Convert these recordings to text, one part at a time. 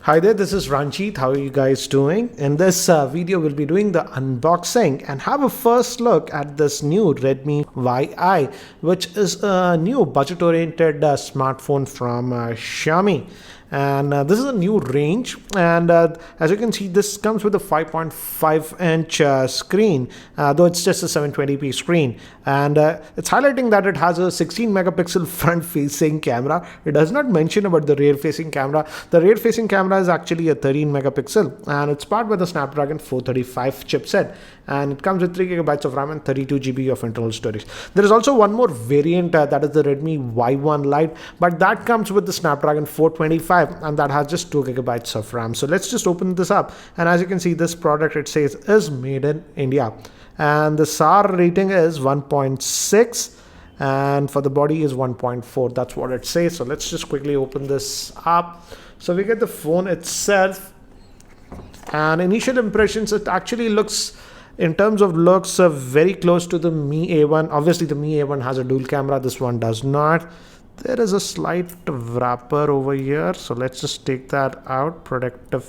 Hi there, this is Ranjit. How are you guys doing? In this video, we'll be doing the unboxing and have a first look at this new Redmi YI, which is a new budget-oriented smartphone from Xiaomi. And this is a new range, and as you can see, this comes with a 5.5-inch screen, though it's just a 720p screen, and it's highlighting that it has a 16 megapixel front facing camera. It does not mention about the rear facing camera. The rear facing camera is actually a 13 megapixel, and it's powered by the Snapdragon 435 chipset, and it comes with 3 gigabytes of RAM and 32 GB of internal storage. There is also one more variant, that is the Redmi Y1 Lite, but that comes with the Snapdragon 425, and that has just 2 gigabytes of RAM. So let's just open this up, and as you can see, this product, it says, is made in India, and the SAR rating is 1.6, and for the body is 1.4. That's what it says. So let's just quickly open this up. So we get the phone itself, and initial impressions, it actually looks, in terms of looks, very close to the Mi A1. Obviously the Mi A1 has a dual camera, this one does not. There is a slight wrapper over here, so let's just take that out. Protective.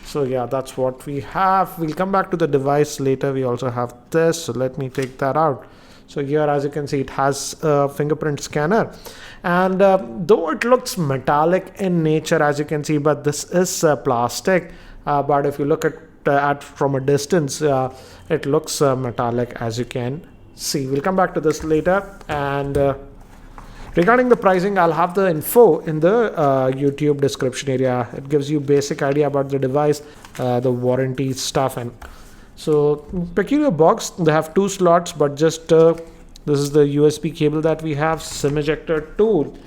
So yeah, that's what we have. We'll come back to the device later. We also have this, so let me take that out. So here, as you can see, it has a fingerprint scanner, and though it looks metallic in nature, as you can see, but this is plastic, but if you look at from a distance, it looks metallic, as you can see. We'll come back to this later. And regarding the pricing, I'll have the info in the YouTube description area. It gives you basic idea about the device, the warranty stuff. And so peculiar box, they have 2 slots, but just this is the USB cable that we have, SIM ejector tool,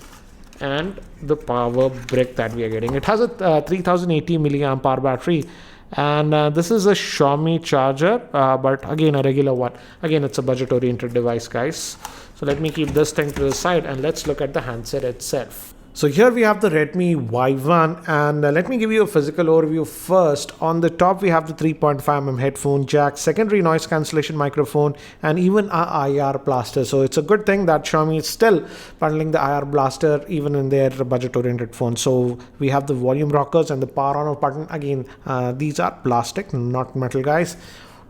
and the power brick that we are getting. It has a 3080 milliamp hour battery, and this is a Xiaomi charger, but again a regular one. Again, it's a budget oriented device, guys. So let me keep this thing to the side, and let's look at the handset itself. So here we have the Redmi Y1, and let me give you a physical overview first. On the top, we have the 3.5mm headphone jack, secondary noise cancellation microphone, and even a IR blaster. So it's a good thing that Xiaomi is still bundling the IR blaster even in their budget-oriented phone. So we have the volume rockers and the power on-off button. Again, these are plastic, not metal, guys.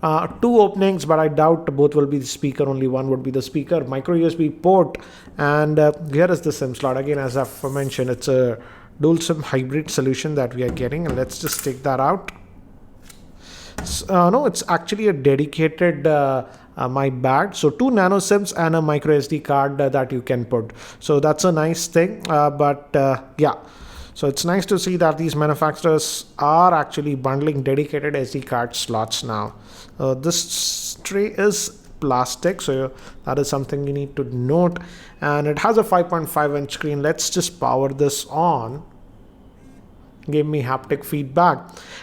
2 openings, but I doubt both will be the speaker. Only one would be the speaker. Micro USB port, and here is the SIM slot. Again, as I've mentioned, it's a dual SIM hybrid solution that we are getting, and let's just take that out. No, it's actually a dedicated my bad. So 2 nano SIMs and a micro SD card that you can put. So that's a nice thing. Yeah. So it's nice to see that these manufacturers are actually bundling dedicated SD card slots now. This tray is plastic, so that is something you need to note. And it has a 5.5-inch screen. Let's just power this on. Give me haptic feedback,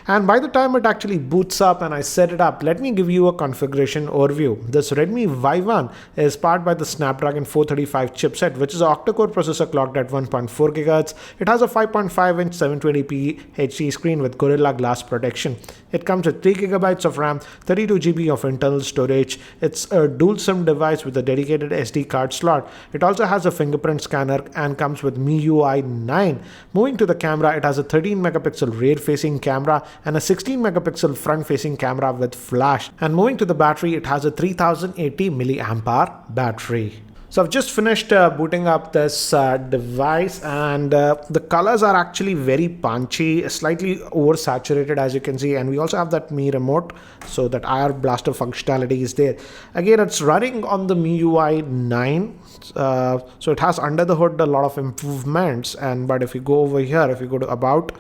and by the time it actually boots up and I set it up, let me give you a configuration overview. This Redmi Y1 is powered by the Snapdragon 435 chipset, which is an octa-core processor clocked at 1.4 GHz. It has a 5.5-inch 720p HD screen with Gorilla Glass protection. It comes with 3 gigabytes of RAM, 32 GB of internal storage. It's a dual SIM device with a dedicated SD card slot. It also has a fingerprint scanner and comes with MIUI 9. Moving to the camera, it has a 13 megapixel rear facing camera and a 16 megapixel front facing camera with flash. And moving to the battery, it has a 3080 milliamp hour battery. So I've just finished booting up this device, and the colors are actually very punchy, slightly oversaturated, as you can see, and we also have that Mi remote, so that IR blaster functionality is there. Again, it's running on the MIUI 9, so it has under the hood a lot of improvements. And but if you go over here, if you go to about,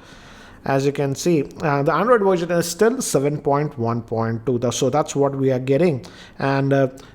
as you can see, the Android version is still 7.1.2, so that's what we are getting. And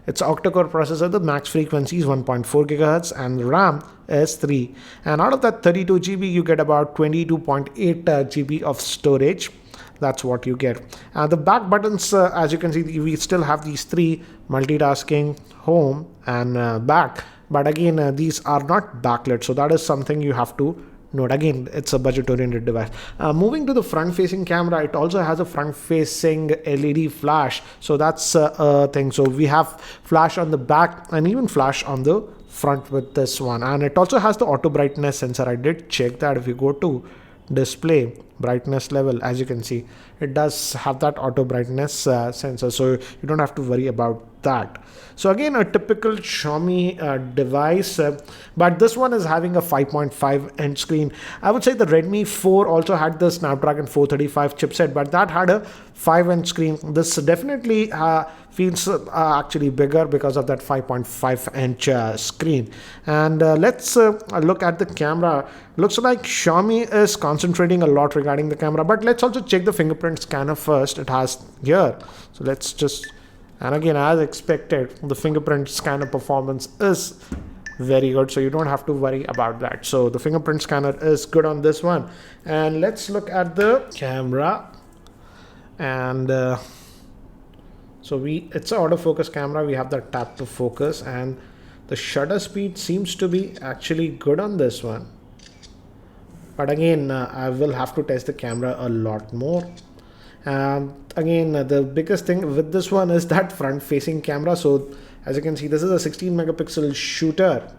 it's octa-core processor. The max frequency is 1.4 GHz and RAM is 3. And out of that 32 GB, you get about 22.8 GB of storage. That's what you get. The back buttons, as you can see, we still have these 3: multitasking, home, and back. But again, these are not backlit, so that is something you have to note. Again, it's a budget oriented device. Moving to the front facing camera, it also has a front facing LED flash, so that's a thing. So we have flash on the back and even flash on the front with this one. And it also has the auto brightness sensor. I did check that. If you go to display brightness level. As you can see, it does have that auto brightness sensor, so you don't have to worry about that. So again, a typical Xiaomi device, but this one is having a 5.5 inch screen. I would say the Redmi 4 also had the Snapdragon 435 chipset, but that had a 5-inch screen. This definitely feels actually bigger because of that 5.5-inch screen. And let's look at the camera. Looks like Xiaomi is concentrating a lot regarding the camera, but let's also check the fingerprint scanner first. It has here, so let's just, and again, as expected, the fingerprint scanner performance is very good, so you don't have to worry about that. So the fingerprint scanner is good on this one. And let's look at the camera. And so it's an autofocus camera. We have the tap to focus, and the shutter speed seems to be actually good on this one. But again, I will have to test the camera a lot more. Again, the biggest thing with this one is that front facing camera. So as you can see, this is a 16 megapixel shooter.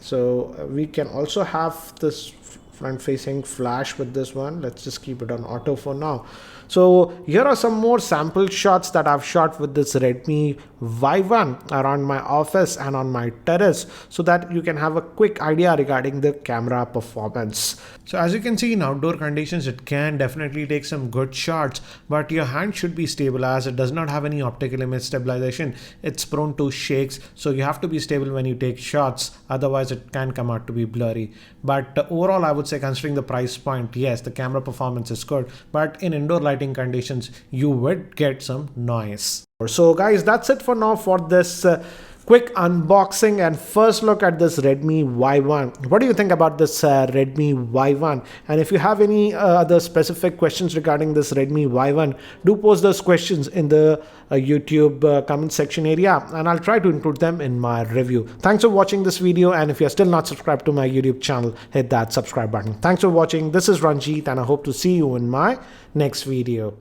So we can also have this front facing flash with this one. Let's just keep it on auto for now. So here are some more sample shots that I've shot with this Redmi Y1 around my office and on my terrace, so that you can have a quick idea regarding the camera performance. So as you can see, in outdoor conditions, it can definitely take some good shots, but your hand should be stable as it does not have any optical image stabilization. It's prone to shakes, so you have to be stable when you take shots, otherwise it can come out to be blurry. But overall, I would say, considering the price point, yes, the camera performance is good, but in indoor lighting conditions, you would get some noise. So guys, that's it for now for this quick unboxing and first look at this Redmi Y1. What do you think about this Redmi Y1? And if you have any other specific questions regarding this Redmi Y1, do post those questions in the YouTube comment section area, and I'll try to include them in my review. Thanks for watching this video, and if you're still not subscribed to my YouTube channel, hit that subscribe button. Thanks for watching. This is Ranjit, and I hope to see you in my next video.